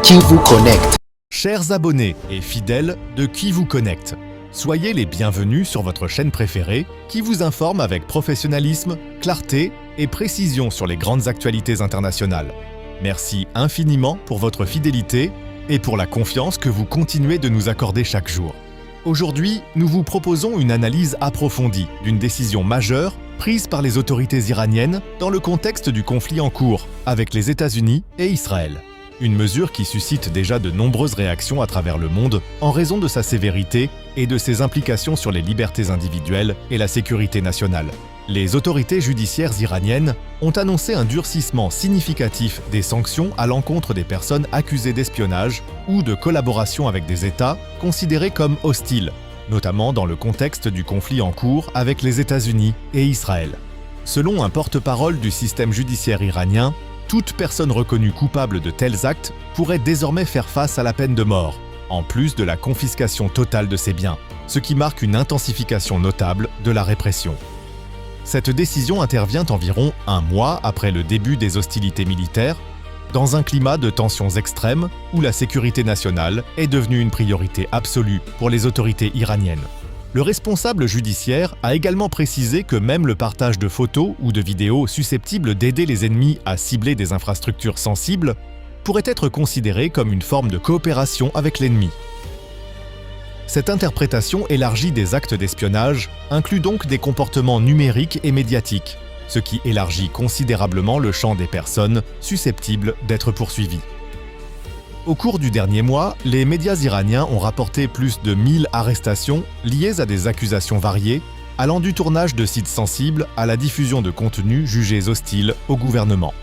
Qui vous connecte. Chers abonnés et fidèles de Qui vous connecte, soyez les bienvenus sur votre chaîne préférée qui vous informe avec professionnalisme, clarté et précision sur les grandes actualités internationales. Merci infiniment pour votre fidélité et pour la confiance que vous continuez de nous accorder chaque jour. Aujourd'hui, nous vous proposons une analyse approfondie d'une décision majeure prise par les autorités iraniennes dans le contexte du conflit en cours avec les États-Unis et Israël. Une mesure qui suscite déjà de nombreuses réactions à travers le monde en raison de sa sévérité et de ses implications sur les libertés individuelles et la sécurité nationale. Les autorités judiciaires iraniennes ont annoncé un durcissement significatif des sanctions à l'encontre des personnes accusées d'espionnage ou de collaboration avec des États considérés comme hostiles, notamment dans le contexte du conflit en cours avec les États-Unis et Israël. Selon un porte-parole du système judiciaire iranien, toute personne reconnue coupable de tels actes pourrait désormais faire face à la peine de mort, en plus de la confiscation totale de ses biens, ce qui marque une intensification notable de la répression. Cette décision intervient environ un mois après le début des hostilités militaires, dans un climat de tensions extrêmes où la sécurité nationale est devenue une priorité absolue pour les autorités iraniennes. Le responsable judiciaire a également précisé que même le partage de photos ou de vidéos susceptibles d'aider les ennemis à cibler des infrastructures sensibles pourrait être considéré comme une forme de coopération avec l'ennemi. Cette interprétation élargie des actes d'espionnage inclut donc des comportements numériques et médiatiques, ce qui élargit considérablement le champ des personnes susceptibles d'être poursuivies. Au cours du dernier mois, les médias iraniens ont rapporté plus de 1000 arrestations liées à des accusations variées, allant du tournage de sites sensibles à la diffusion de contenus jugés hostiles au gouvernement.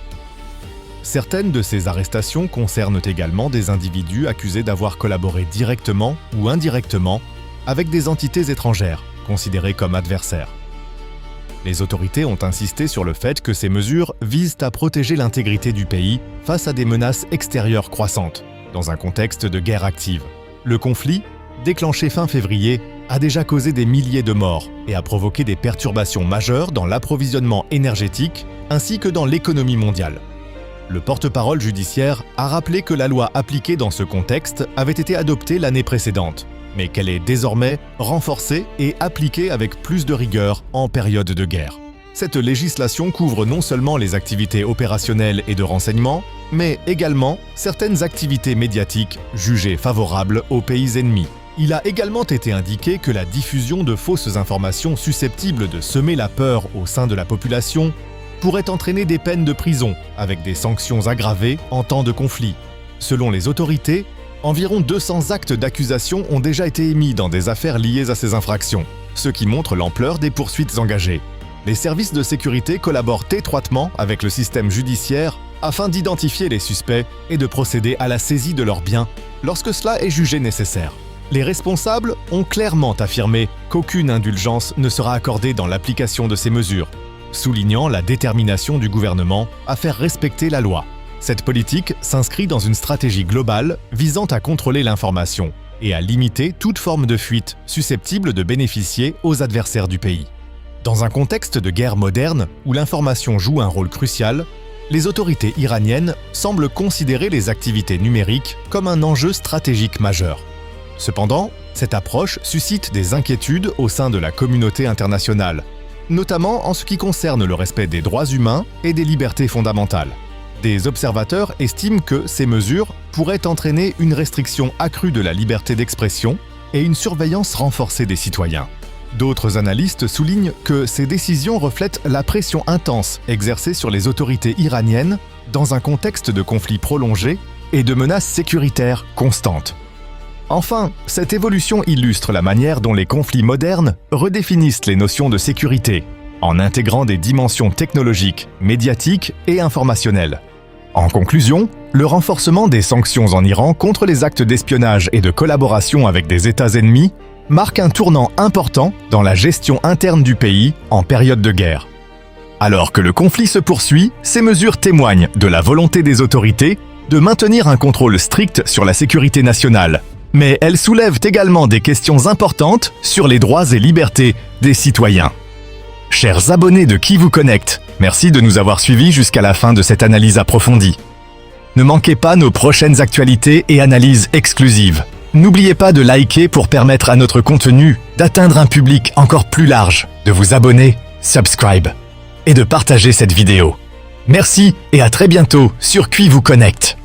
Certaines de ces arrestations concernent également des individus accusés d'avoir collaboré directement ou indirectement avec des entités étrangères, considérées comme adversaires. Les autorités ont insisté sur le fait que ces mesures visent à protéger l'intégrité du pays face à des menaces extérieures croissantes, dans un contexte de guerre active. Le conflit, déclenché fin février, a déjà causé des milliers de morts et a provoqué des perturbations majeures dans l'approvisionnement énergétique ainsi que dans l'économie mondiale. Le porte-parole judiciaire a rappelé que la loi appliquée dans ce contexte avait été adoptée l'année précédente, mais qu'elle est désormais renforcée et appliquée avec plus de rigueur en période de guerre. Cette législation couvre non seulement les activités opérationnelles et de renseignement, mais également certaines activités médiatiques jugées favorables aux pays ennemis. Il a également été indiqué que la diffusion de fausses informations susceptibles de semer la peur au sein de la population pourrait entraîner des peines de prison avec des sanctions aggravées en temps de conflit. Selon les autorités, environ 200 actes d'accusation ont déjà été émis dans des affaires liées à ces infractions, ce qui montre l'ampleur des poursuites engagées. Les services de sécurité collaborent étroitement avec le système judiciaire afin d'identifier les suspects et de procéder à la saisie de leurs biens lorsque cela est jugé nécessaire. Les responsables ont clairement affirmé qu'aucune indulgence ne sera accordée dans l'application de ces mesures, soulignant la détermination du gouvernement à faire respecter la loi. Cette politique s'inscrit dans une stratégie globale visant à contrôler l'information et à limiter toute forme de fuite susceptible de bénéficier aux adversaires du pays. Dans un contexte de guerre moderne où l'information joue un rôle crucial, les autorités iraniennes semblent considérer les activités numériques comme un enjeu stratégique majeur. Cependant, cette approche suscite des inquiétudes au sein de la communauté internationale, notamment en ce qui concerne le respect des droits humains et des libertés fondamentales. Des observateurs estiment que ces mesures pourraient entraîner une restriction accrue de la liberté d'expression et une surveillance renforcée des citoyens. D'autres analystes soulignent que ces décisions reflètent la pression intense exercée sur les autorités iraniennes dans un contexte de conflit prolongé et de menaces sécuritaires constantes. Enfin, cette évolution illustre la manière dont les conflits modernes redéfinissent les notions de sécurité, en intégrant des dimensions technologiques, médiatiques et informationnelles. En conclusion, le renforcement des sanctions en Iran contre les actes d'espionnage et de collaboration avec des États ennemis marque un tournant important dans la gestion interne du pays en période de guerre. Alors que le conflit se poursuit, ces mesures témoignent de la volonté des autorités de maintenir un contrôle strict sur la sécurité nationale, mais elles soulèvent également des questions importantes sur les droits et libertés des citoyens. Chers abonnés de Qui vous connecte, merci de nous avoir suivis jusqu'à la fin de cette analyse approfondie. Ne manquez pas nos prochaines actualités et analyses exclusives. N'oubliez pas de liker pour permettre à notre contenu d'atteindre un public encore plus large, de vous abonner, subscribe et de partager cette vidéo. Merci et à très bientôt sur Qui vous connecte.